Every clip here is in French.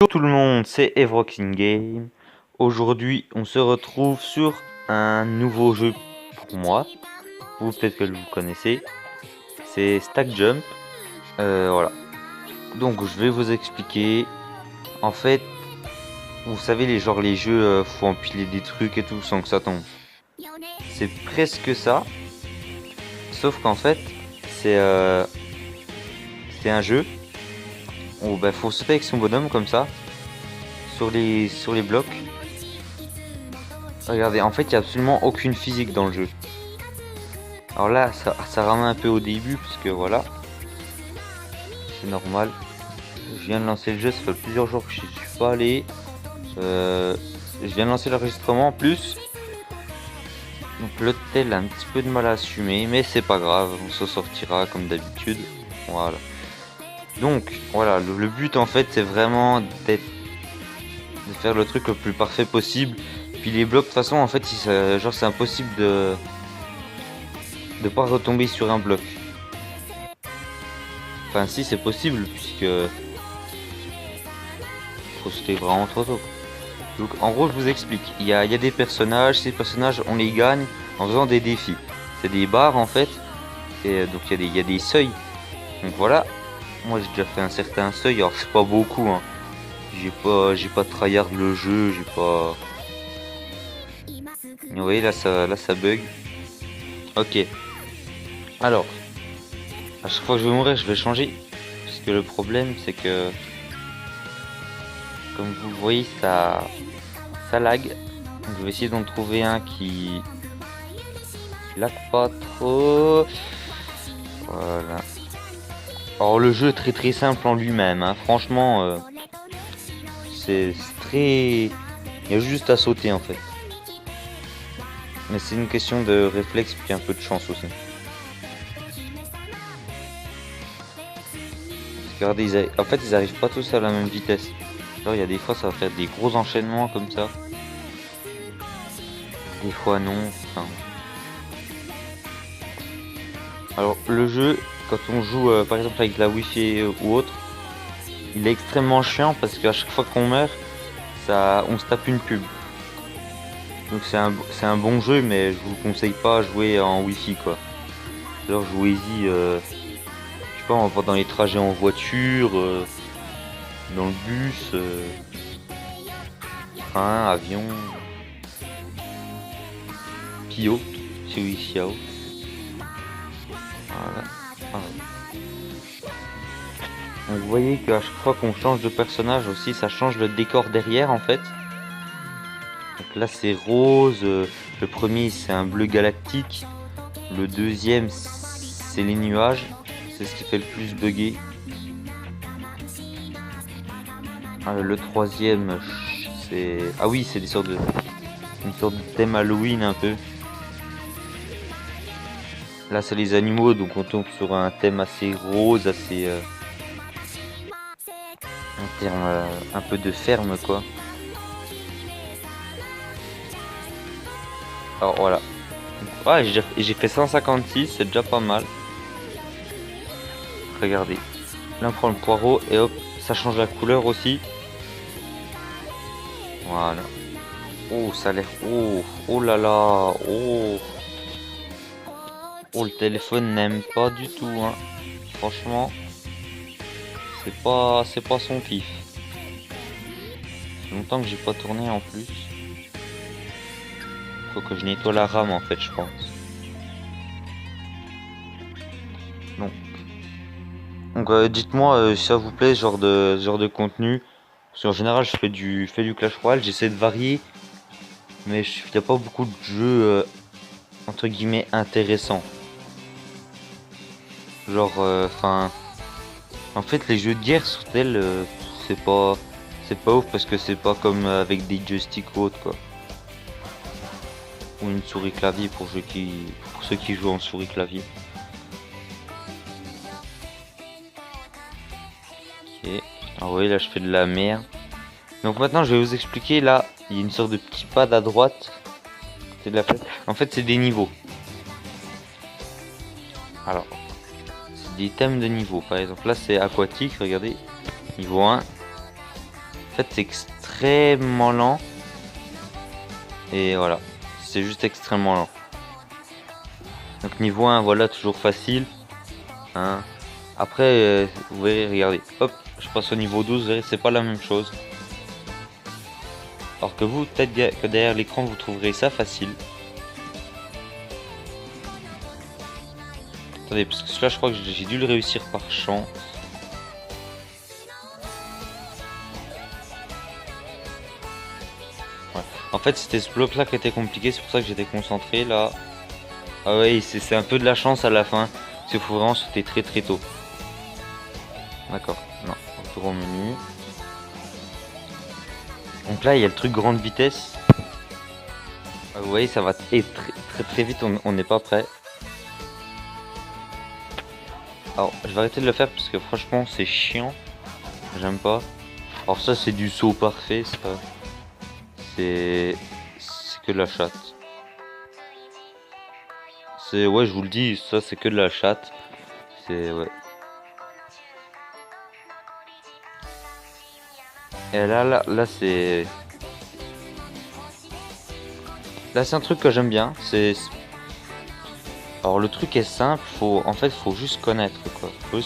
Bonjour tout le monde, c'est Evroxing Game. Aujourd'hui, on se retrouve sur un nouveau jeu pour moi. Vous peut-être que vous connaissez. C'est Stack Jump. Voilà. Donc je vais vous expliquer. En fait, vous savez les jeux, faut empiler des trucs et tout sans que ça tombe. C'est presque ça. Sauf qu'en fait, c'est un jeu où faut sauter avec son bonhomme comme ça sur les blocs. Regardez, en fait, il n'y a absolument aucune physique dans le jeu. Alors là, ça rame un peu au début, parce que voilà. C'est normal. Je viens de lancer le jeu, ça fait plusieurs jours que je suis pas allé. Je viens de lancer l'enregistrement en plus. Donc le tel a un petit peu de mal à assumer, mais c'est pas grave, on se sortira comme d'habitude. Voilà. Donc voilà, le but en fait, c'est vraiment de faire le truc le plus parfait possible. Puis les blocs, de toute façon, en fait, c'est impossible de pas retomber sur un bloc. Enfin, si, c'est possible, puisque faut sauter vraiment trop tôt. Donc, en gros, je vous explique. Il y a des personnages. Ces personnages, on les gagne en faisant des défis. C'est des barres, en fait. Et donc, il y a des seuils. Donc, voilà. Moi, j'ai déjà fait un certain seuil. Alors, c'est pas beaucoup, hein. J'ai pas tryhard le jeu. J'ai pas... Vous voyez, là, ça bug. Ok. Alors, à chaque fois que je vais mourir, je vais changer. Parce que le problème, c'est que... Comme vous le voyez, ça lag. Donc, je vais essayer d'en trouver un qui lag pas trop. Voilà. Alors le jeu est très simple en lui-même, hein. Franchement, c'est très... Il y a juste à sauter en fait. Mais c'est une question de réflexe puis un peu de chance aussi. Parce que regardez, en fait ils arrivent pas tous à la même vitesse. Genre il y a des fois ça va faire des gros enchaînements comme ça. Des fois non. Enfin... Alors le jeu, quand on joue par exemple avec la Wi-Fi ou autre, il est extrêmement chiant parce qu'à chaque fois qu'on meurt, on se tape une pub. Donc c'est un bon jeu, mais je vous conseille pas à jouer en Wi-Fi quoi. Alors jouez-y, je sais pas, dans les trajets en voiture, dans le bus, train, avion, Pio, c'est Wi-Fi. Voilà. Donc vous voyez qu'à chaque fois qu'on change de personnage aussi, ça change le décor derrière en fait. Donc là c'est rose, le premier c'est un bleu galactique, le deuxième c'est les nuages, c'est ce qui fait le plus bugger. Le troisième c'est... Ah oui, c'est une sorte de thème Halloween un peu. Là c'est les animaux, donc on tombe sur un thème assez rose, assez... un terme un peu de ferme quoi. Alors voilà. Ouais, j'ai fait 156, c'est déjà pas mal. Regardez. Là on prend le poireau et hop, ça change la couleur aussi. Voilà. Oh, ça a l'air... Oh, oh là là. Oh. Oh, le téléphone n'aime pas du tout, hein. Franchement, c'est pas son kiff. Ça fait longtemps que j'ai pas tourné en plus. Faut que je nettoie la RAM en fait, je pense. Donc dites-moi si ça vous plaît ce genre de contenu. Parce qu'en général je fais du Clash Royale, j'essaie de varier. Mais il n'y a pas beaucoup de jeux entre guillemets intéressants. Genre en fait les jeux de guerre sur tel c'est pas ouf parce que c'est pas comme avec des joysticks ou autre quoi. Ou une souris clavier pour ceux qui jouent en souris clavier. Ok. Alors oui, là je fais de la merde. Donc maintenant je vais vous expliquer. Là il y a une sorte de petit pad à droite. C'est de la fête. En fait c'est des niveaux. Alors c'est des thèmes de niveau. Par exemple là c'est aquatique, regardez. Niveau 1. fait c'est extrêmement lent. Et voilà, c'est juste extrêmement lent. Donc niveau 1, voilà, toujours facile. Hein. Après, vous verrez, regardez, hop, je passe au niveau 12, vous verrez, c'est pas la même chose. Alors que vous, peut-être que derrière l'écran, vous trouverez ça facile. Attendez, parce que celui-là, je crois que j'ai dû le réussir par chance. Ouais. En fait, c'était ce bloc-là qui était compliqué, c'est pour ça que j'étais concentré, là. Ah ouais, c'est un peu de la chance à la fin. Parce qu'il faut vraiment sauter très très tôt. D'accord, non, retour au menu. Donc là, il y a le truc grande vitesse. Vous voyez, ça va très très vite, on n'est pas prêt. Alors, je vais arrêter de le faire parce que franchement, c'est chiant. J'aime pas. Alors ça, c'est du saut parfait, ça. C'est que de la chatte. C'est, ouais, je vous le dis, ça, c'est que de la chatte. C'est, ouais. Et là, c'est... Là, c'est un truc que j'aime bien. C'est... Alors, le truc est simple. En fait, faut juste connaître, quoi. Faut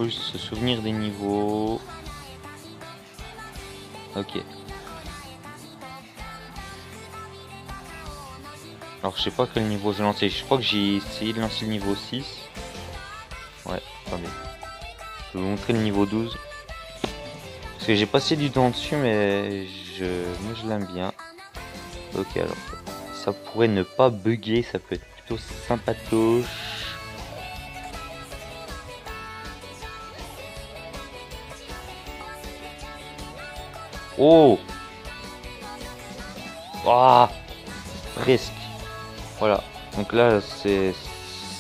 juste se souvenir des niveaux. Ok. Alors, je sais pas quel niveau j'ai lancé. Je crois que j'ai essayé de lancer le niveau 6. Ouais, attendez. Je vais vous montrer le niveau 12. Parce que j'ai passé du temps dessus, mais moi je l'aime bien. Ok, alors ça pourrait ne pas bugger, ça peut être plutôt sympatoche. Oh, ah, presque. Voilà. Donc là, c'est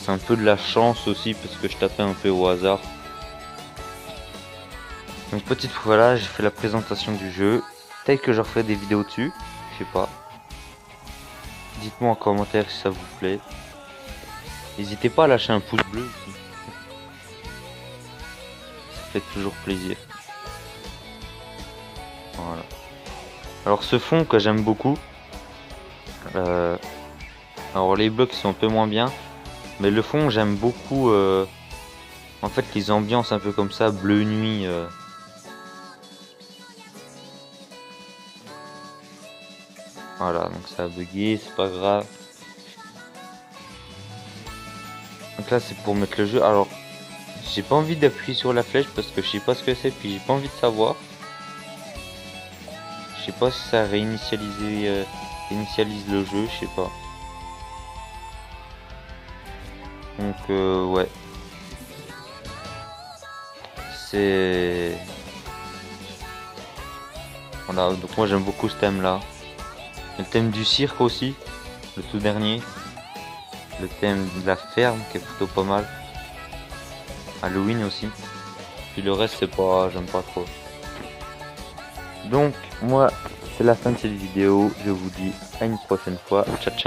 un peu de la chance aussi parce que je tapais un peu au hasard. Donc petite fois là, j'ai fait la présentation du jeu. Peut-être que je referai des vidéos dessus, je sais pas. Dites-moi en commentaire si ça vous plaît. N'hésitez pas à lâcher un pouce bleu aussi. Ça fait toujours plaisir. Voilà. Alors ce fond que j'aime beaucoup. Alors les blocs sont un peu moins bien. Mais le fond j'aime beaucoup. En fait les ambiances un peu comme ça, bleu nuit. Voilà, donc ça a bugué, c'est pas grave. Donc là c'est pour mettre le jeu. Alors j'ai pas envie d'appuyer sur la flèche parce que je sais pas ce que c'est, puis j'ai pas envie de savoir. Je sais pas si ça réinitialise le jeu, je sais pas. Donc ouais. C'est... Voilà, donc moi j'aime beaucoup ce thème là. Le thème du cirque aussi, le tout dernier. Le thème de la ferme qui est plutôt pas mal. Halloween aussi. Puis le reste c'est pas, j'aime pas trop. Donc moi c'est la fin de cette vidéo. Je vous dis à une prochaine fois. Ciao ciao.